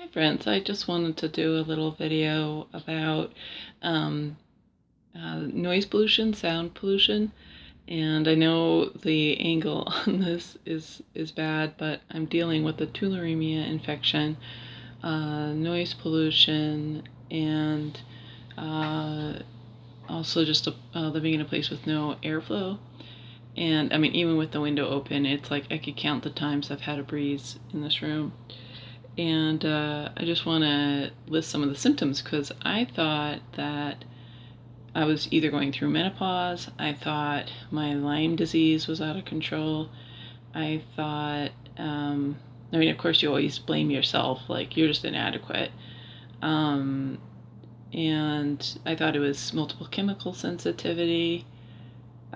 Hi friends, I just wanted to do a little video about um, noise pollution, sound pollution, and I know the angle on this is bad, but I'm dealing with a tularemia infection, noise pollution, and uh, also just living in a place with no airflow. And I mean, even with the window open, it's like I could count the times I've had a breeze in this room. And I just want to list some of the symptoms because I thought that I was either going through menopause, I thought my Lyme disease was out of control, I thought, I mean, of course, you always blame yourself, like you're just inadequate. Um, and I thought it was multiple chemical sensitivity.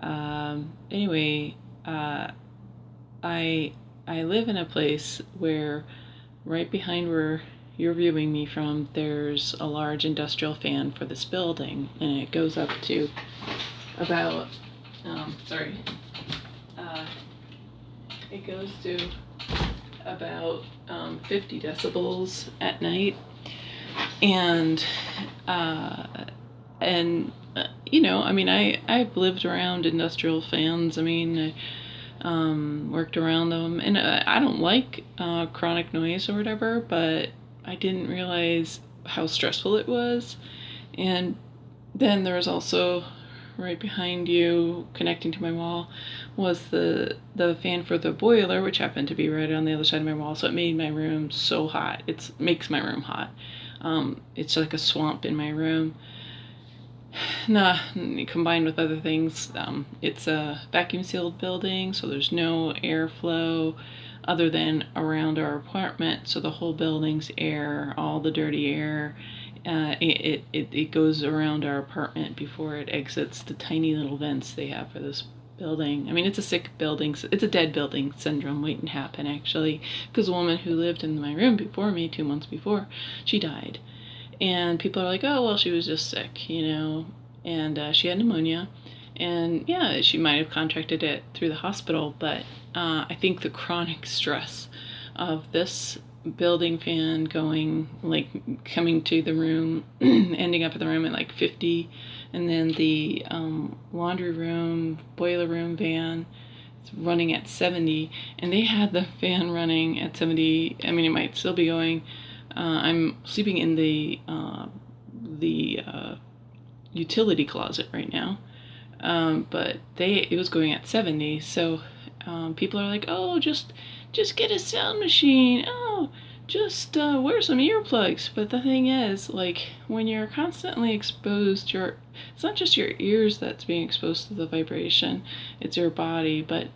Anyway, I I live in a place where right behind where you're viewing me from, there's a large industrial fan for this building, and it goes up to about, sorry, uh, it goes to about 50 decibels at night, and uh, you know, I mean, I've lived around industrial fans. I mean, worked around them, and I don't like chronic noise or whatever, but I didn't realize how stressful it was. And then there was also right behind you, connecting to my wall, was the fan for the boiler, which happened to be right on the other side of my wall. So it made my room so hot. It makes my room hot. It's like a swamp in my room. Nah, combined with other things, it's a vacuum sealed building, so there's no airflow other than around our apartment. So the whole building's air, all the dirty air, it goes around our apartment before it exits the tiny little vents they have for this building. I mean, it's a sick building. It's a dead building syndrome waiting to happen, actually, because the woman who lived in my room before me, 2 months before, she died. And people are like, oh, well, she was just sick, you know, and she had pneumonia. And yeah, she might have contracted it through the hospital, but I think the chronic stress of this building fan going, like, coming to the room, ending up in the room at like 50, and then the laundry room, boiler room van running at 70, and they had the fan running at 70. I mean, it might still be going. I'm sleeping in the utility closet right now, but it was going at 70. So people are like, oh, just get a sound machine. Oh, just wear some earplugs. But the thing is, like, when you're constantly exposed, it's not just your ears that's being exposed to the vibration, it's your body. But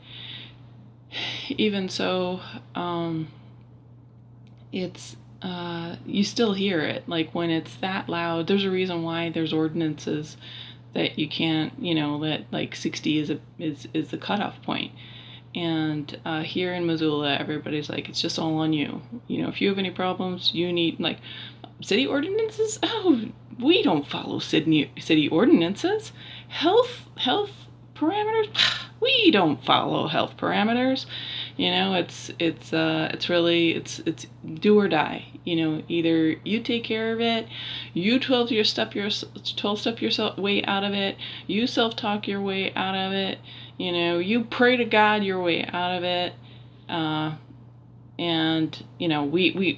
even so, it's you still hear it. Like, when it's that loud, there's a reason why there's ordinances that you can't, you know, that like 60 is the cutoff point. And here in Missoula, everybody's like, it's just all on you. You know, if you have any problems, you need, like, city ordinances. Oh, we don't follow city ordinances. Health parameters. We don't follow health parameters. You know, it's really it's do or die. You know, either you take care of it, you 12 step yourself way out of it, you self-talk your way out of it. You know, you pray to God your way out of it. And you know,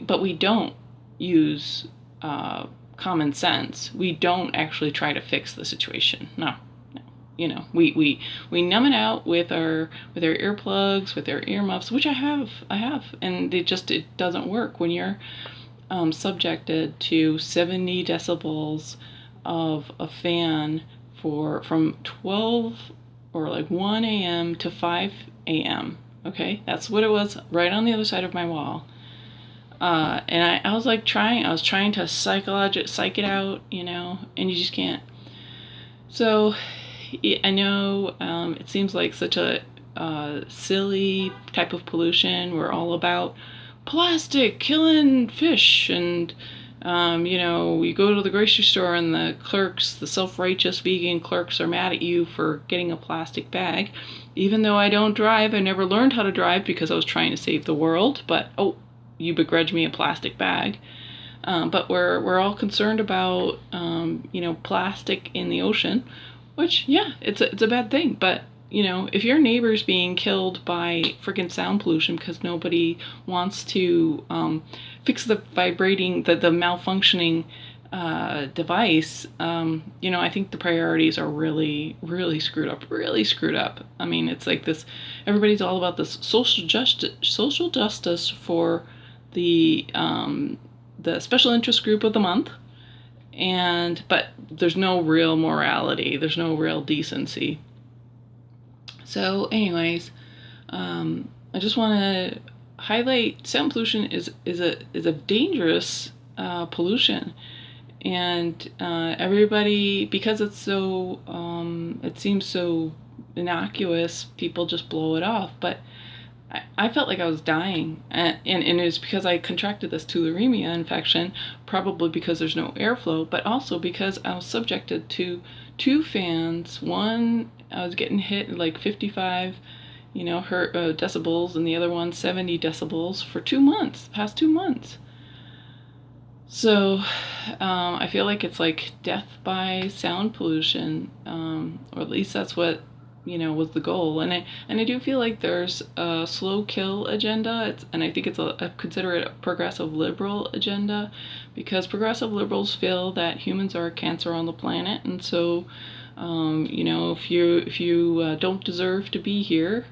but we don't use common sense. We don't actually try to fix the situation. No. You know, we numb it out with our earplugs, with our earmuffs, which I have, and it doesn't work when you're subjected to 70 decibels of a fan from 12 or like 1 a.m. to 5 a.m. Okay, that's what it was right on the other side of my wall. And I was like I was trying to psych it out, you know, and you just can't. So I know it seems like such a silly type of pollution. We're all about plastic killing fish, and you know, you go to the grocery store and the self-righteous vegan clerks are mad at you for getting a plastic bag. Even though I don't drive, I never learned how to drive because I was trying to save the world. But oh, you begrudge me a plastic bag. But we're all concerned about plastic in the ocean, which it's a bad thing. But if your neighbor's being killed by freaking sound pollution because nobody wants to fix the malfunctioning device, I think the priorities are really, really screwed up. I mean, it's like this, everybody's all about this social justice for the special interest group of the month, but there's no real morality, there's no real decency. So anyways, I just want to highlight sound pollution is a dangerous pollution. And everybody, because it's so, it seems so innocuous, people just blow it off. But I felt like I was dying. And it was because I contracted this tularemia infection, probably because there's no airflow, but also because I was subjected to 2 fans. One, I was getting hit like 55 decibels, and the other one 70 decibels for 2 months, past 2 months. So I feel like it's like death by sound pollution, or at least that's what was the goal. And I do feel like there's a slow kill agenda, and I think it's I consider it a progressive liberal agenda, because progressive liberals feel that humans are a cancer on the planet, and so if you don't deserve to be here,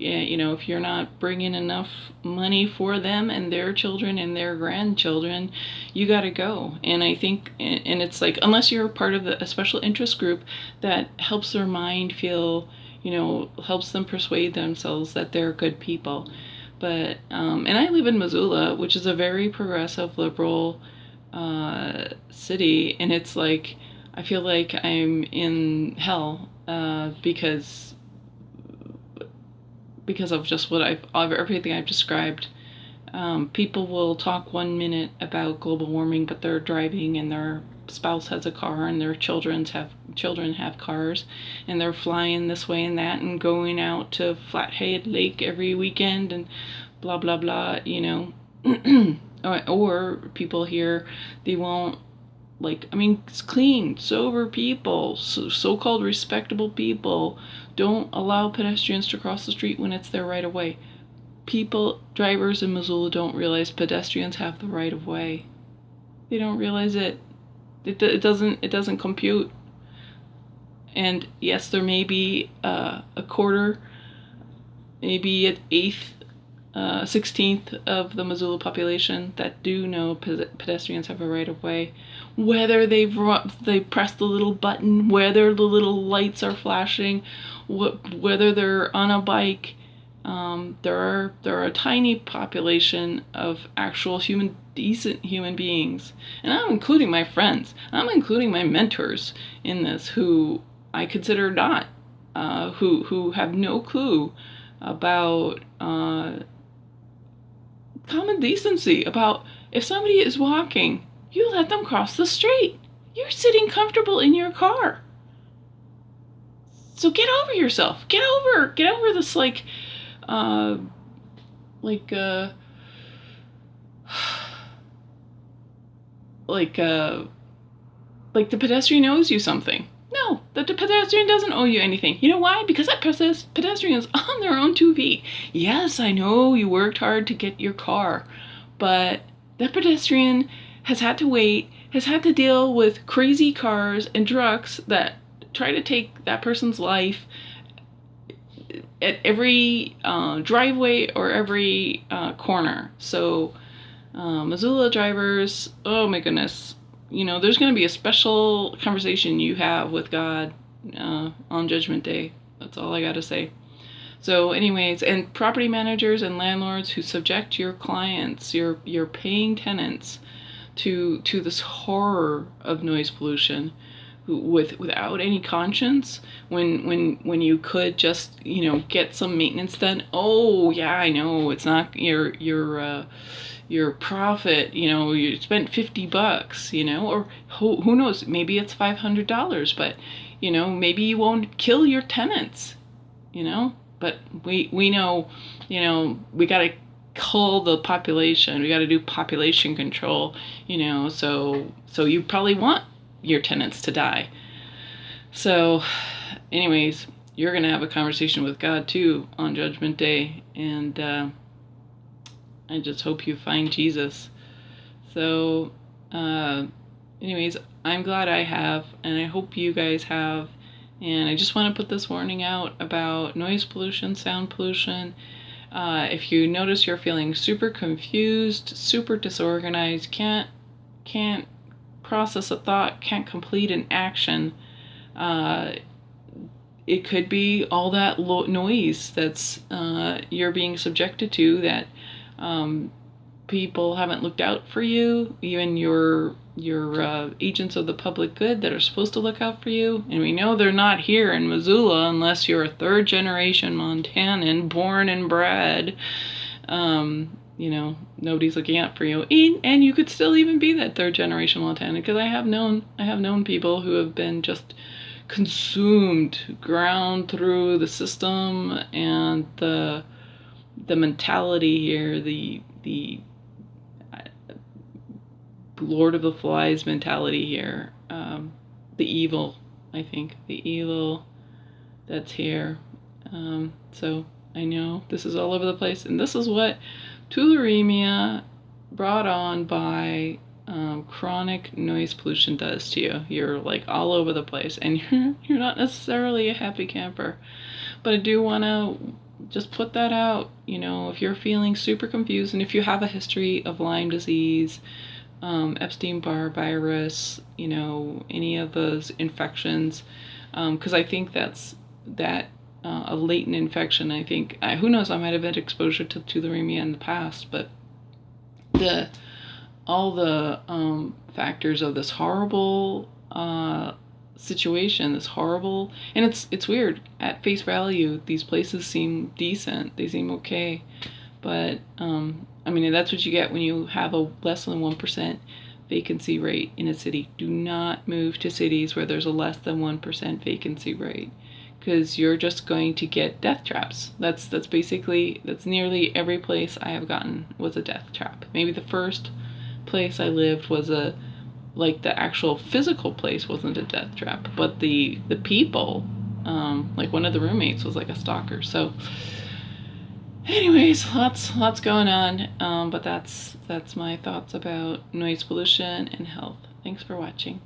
if you're not bringing enough money for them and their children and their grandchildren, you gotta go. And I think, and it's like, unless you're part of a special interest group that helps their mind feel, helps them persuade themselves that they're good people. But, and I live in Missoula, which is a very progressive liberal city, and it's like, I feel like I'm in hell because of just everything I've described. People will talk 1 minute about global warming, but they're driving and their spouse has a car and their children have cars, and they're flying this way and that and going out to Flathead Lake every weekend and blah blah blah. Or people here, they won't. It's clean, sober people, so-called respectable people don't allow pedestrians to cross the street when it's their right of way. Drivers in Missoula don't realize pedestrians have the right of way. They don't realize it. It doesn't compute. And yes, there may be a quarter, maybe an eighth, 16th of the Missoula population that do know pedestrians have a right of way. Whether they press the little button, whether the little lights are flashing, whether they're on a bike, there are a tiny population of actual decent human beings. And I'm including my friends. I'm including my mentors in this, who I consider not, who have no clue about common decency, about if somebody is walking, you let them cross the street. You're sitting comfortable in your car. So get over yourself. Get over this like the pedestrian owes you something. No, the pedestrian doesn't owe you anything. You know why? Because that pedestrian is on their own 2 feet. Yes, I know you worked hard to get your car, but that pedestrian has had to wait, has had to deal with crazy cars and trucks that try to take that person's life at every driveway or every corner. So Missoula drivers, oh my goodness, there's going to be a special conversation you have with God on Judgment Day. That's all I got to say. So anyways, and property managers and landlords who subject your clients, your paying tenants, to this horror of noise pollution without any conscience, when you could just get some maintenance done. Oh yeah, I know it's not your profit, you spent $50, or who knows, maybe it's $500, but maybe you won't kill your tenants, but we know, we gotta cull the population. We got to do population control, so you probably want your tenants to die. So anyways, you're going to have a conversation with God too on Judgment Day, and I just hope you find Jesus. So anyways, I'm glad I have, and I hope you guys have. And I just want to put this warning out about noise pollution, sound pollution. If you notice you're feeling super confused, super disorganized, can't process a thought, can't complete an action, it could be all that noise that's you're being subjected to, that people haven't looked out for you, even your agents of the public good that are supposed to look out for you. And we know they're not here in Missoula unless you're a third generation Montanan, born and bred. Nobody's looking out for you. And you could still even be that third generation Montanan, because I have known people who have been just consumed, ground through the system and the mentality here, the Lord of the Flies mentality here, the evil that's here. So I know this is all over the place, and this is what tularemia brought on by chronic noise pollution does to you. You're like all over the place, and you're not necessarily a happy camper. But I do want to just put that out. If you're feeling super confused, and if you have a history of Lyme disease, Epstein-Barr virus, any of those infections, because I think that's a latent infection. I think, who knows, I might have had exposure to tularemia in the past, but all the factors of this horrible situation, this horrible, and it's weird. At face value, these places seem decent. They seem okay, but that's what you get when you have a less than 1% vacancy rate in a city. Do not move to cities where there's a less than 1% vacancy rate, because you're just going to get death traps. That's nearly every place I have gotten was a death trap. Maybe the first place I lived was the actual physical place wasn't a death trap, but the people, like one of the roommates was like a stalker. So anyways, lots going on, but that's my thoughts about noise pollution and health. Thanks for watching.